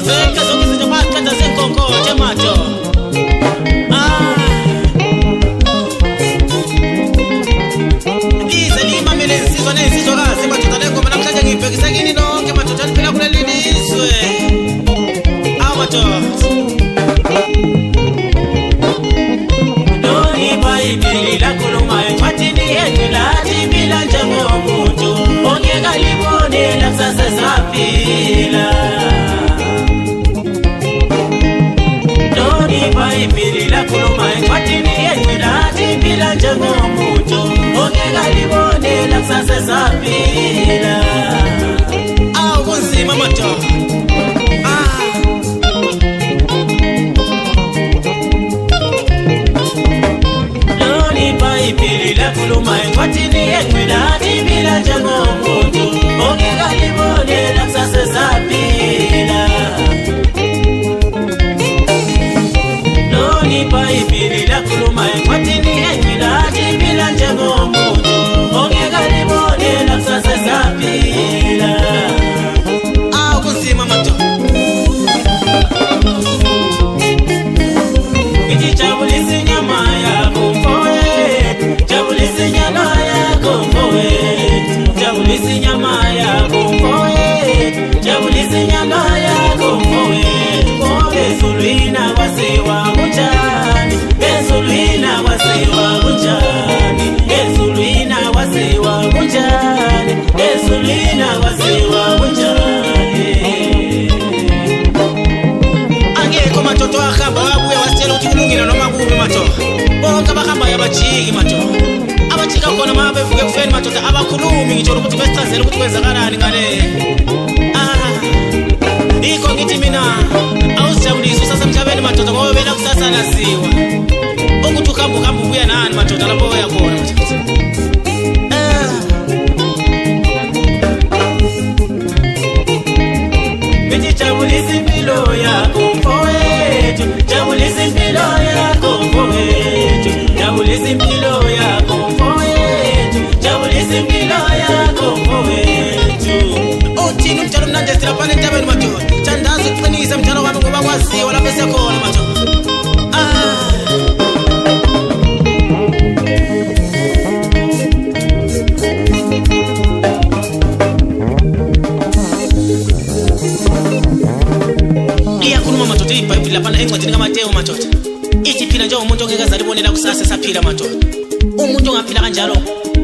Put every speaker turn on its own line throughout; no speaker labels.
zeke zokizinto bakata zenkoko temato. Lize limamele insizwa nezizwakazi madoda lengoma namhlanje ngibhekisa kini nonke madoda liphila kuleli lizwe. Madoda Doni Bible lakhuluma encwadini yethu lathi phila njengomuntu ongeka libone lakusasa saphila. Doni Bible lakhuluma encwadini yethu lathi phila njengomuntu ongeka libone lakusasa saphila. Awu kunzima madoda. Ibili lakhuluma encwadini yethu lathi phila njengomuntu ongeka libone lakusasa saphila. Lona iBhayibheli lakhuluma encwadini yethu lathi phila njengomuntu ongeka libone lakusasa saphila. Kunzima madoda. Ngijabulisa inyama yakho Jabulisi nyama yako mfowethu, jabulisi nyama yako mfowethu. Bezulwina wasiwa kunjani, bezulwina wasiwa kunjani, bezulwina wasiwa kunjani, bezulwina wasiwa kunjani. Angekho madoda ahamba wabuya wasitshela ukuthi kulungile noma kubi madoda. Bonke abahamba yabajiki madoda. Abajika khona mabevuke kufeni madoda abakhulumi ngitsho ukuthi besichazela ukuthi kwenzakalani ngale. Ikho ngithi mina awusijabulisa usasemhlabeni madoda ngoba bela kusasa laziwa. Ukuthi uhamba ubuya nani madoda lapho oya khona madoda. Jabulisa impilo yakho mfowethu, jabulisa impilo yakho mfowethu, jabulisa impilo yakho mfowethu, jabulisa impilo yakho mfowethu. Uthini umjalo mnandi esithapha entabeni madoda, thandaza uqinisa mjalo wami ngoba kwaziwa lapho esiyakhona madoda. iBhayibheli lapha encwadini kaMateyu madoda ithi phila njengomuntu ongeke azalibonela kusasa saphila madoda. Umuntu ongaphila kanjalo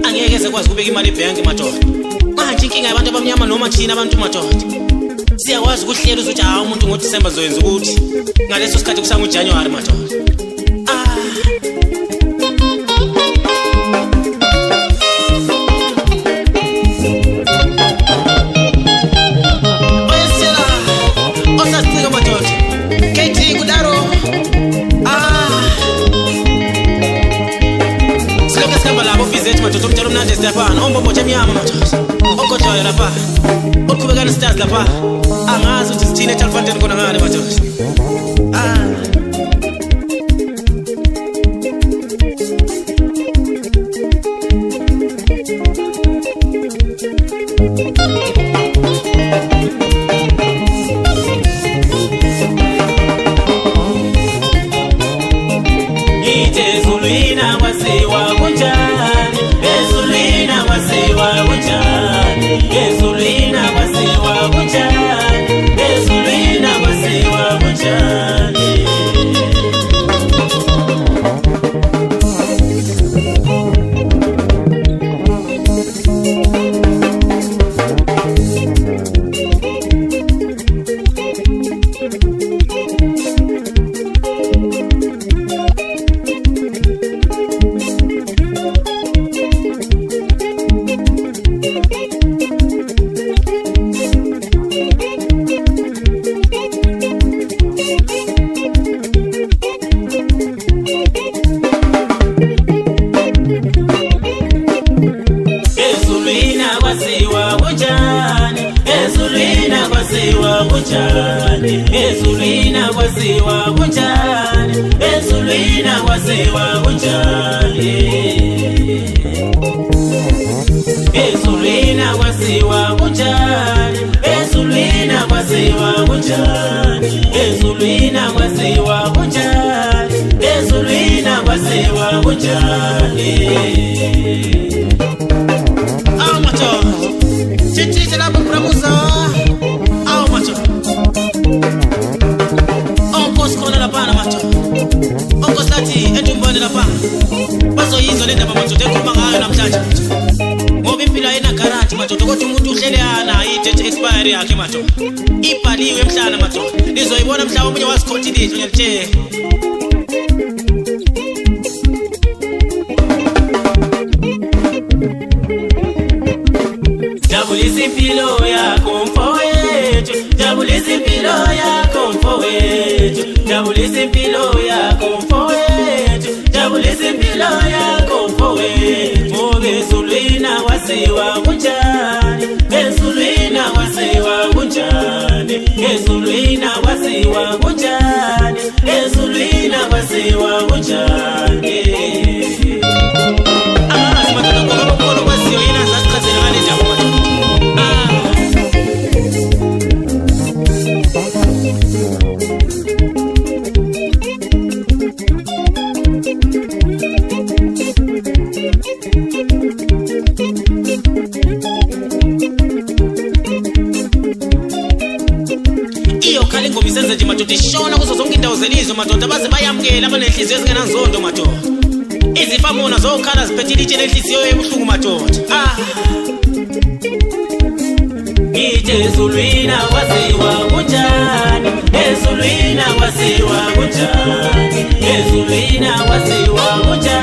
angeke ezekwazi ukubeka imali ebank madoda. Manje inkinga yabantu abamnyama noma thina abantu madoda siyakwazi ukuhlela ukuthi hawo umuntu ngoDisemba zoyenza ukuthi ngaleso sikhathi kusanguJanuary madoda. Madoda umjalo mnandi esithapha ombombotsha emnyama madoda. Ogodoyo lapha oqhubekana stars lapha angazi ukuthi sithine eTalfontein khona ngale madoda. Bezulwina wasiwa kunjani, bezulwina wasiwa kunjani, bezulwina wasiwa kunjani, bezulwina wasiwa kunjani. Ezulwina kwasiwa kunjani, ezulwina kwasiwa kunjani, ezulwina kwasiwa kunjani, ezulwina kwasiwa kwasiwa kunjani, ezulwini kwasiwa kunjani, ezulwini kwasiwa kunjani. Amato chichi la bramuza amato onkos kona la pana mato onkos lati etumbane la pana bazo yizo lenda mato tekuma ngayo namhlanje ngoba impilo ayina guarantee mato kodwa umuntu uhlele yana i-date expiry yakhe mato ibhaliwe emhlana mato nizoyibona mhlawumbe omunye wasikhothilizwe ngiyakutshela. Jabulisa impilo yakho mfowethu, jabulisa impilo yakho mfowethu, jabulisa impilo yakho mfowethu, jabulisa impilo yakho mfowethu. Ngoba ezulwini kwasiwa kunjani, ezulwini kwasiwa kunjani, ezulwini kwasiwa kunjani, ezulwini kwasiwa kunjani. Khali ngoba isenze nje madoda ishona kuzo zonke indawo zelizwe madoda baze bayamkela abanenhliziyo ezingenanzondo madoda. Izifamona zokhala ziphethile itshe lenhliziyo ebuhlungu madoda. Ngithi ezulwini kwasiwa kunjani, ezulwini kwasiwa kunjani, ezulwini kwasiwa kunjani.